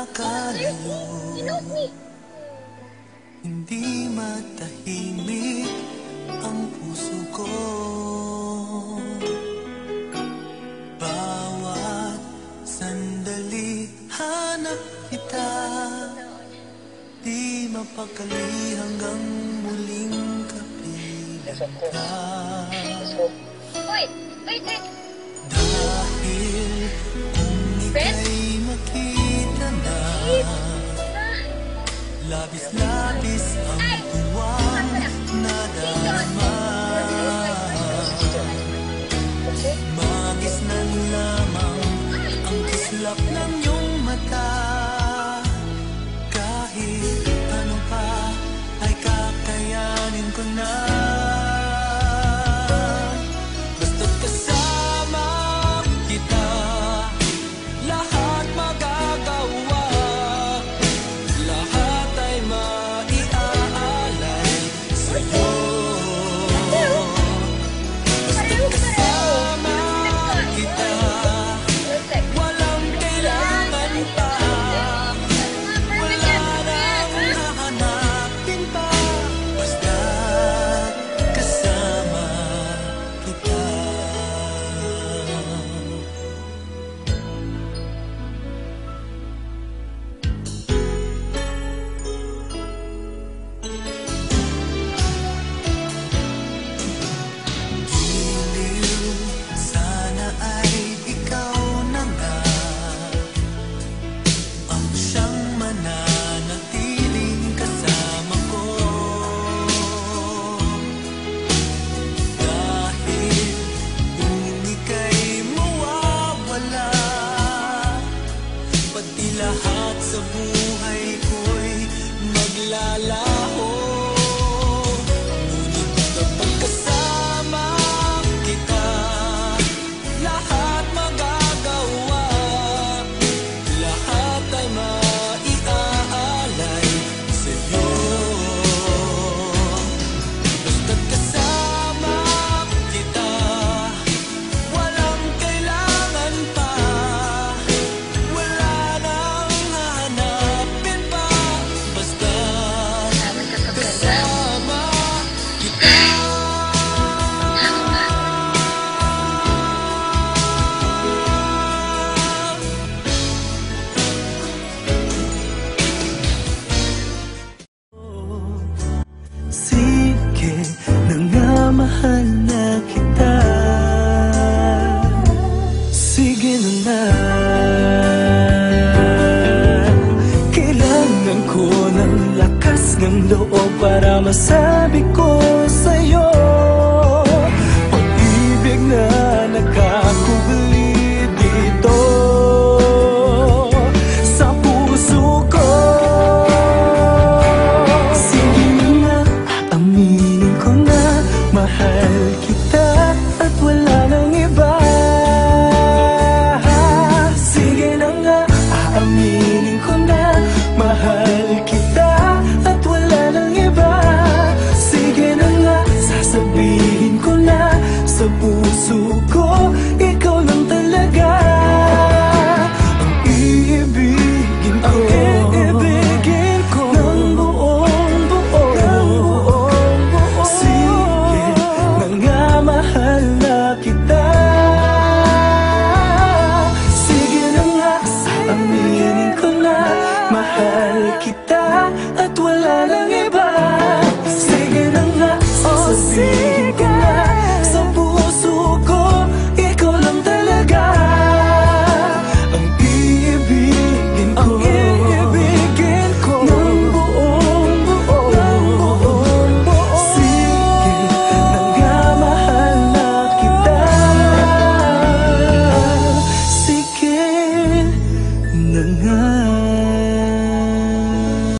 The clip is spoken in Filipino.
nakakalayo, hindi matahimik ang puso ko. Bawat sandali hanap kita, di mapakali hanggang muling kapiling ka. Dahil kung ika'y makita na, labis-labis ang tuwang nadarama. Magisnan lamang ang kislap ng iyong mata. Kahit ano pa ay kakayanin ko na. Basta't kasama kita, lahat magagawa. Lahat ay maiaalay sa'yo. Basta't kasama kita, walang kailangan pa. Wala nang hahanapin pa. Basta't kasama kita. Giliw, sana ay ikaw na nga ang siyang mananatiling kasama ko. Dahil kung ika'y mawawala, pati lahat sa buhay ko'y maglalaho. Ngunit kapag kasama kita, lahat magagawa. Lahat ay maiaalay sa'yo. Basta't kasama kita, walang kailangan pa. Wala nang hahanapin pa. Basta't kasama kita. Sige na nga, mahal na kita. Sige na nga, kailangan ko ng lakas ng loob para masabi ko sa'yo pag-ibig na nakakubli dito sa puso ko. Sige na nga, aminin ko na mahal kita at wala nang iba. Sige na nga, aaminin ko na mahal kita at wala nang iba. Sige na nga, sasabihin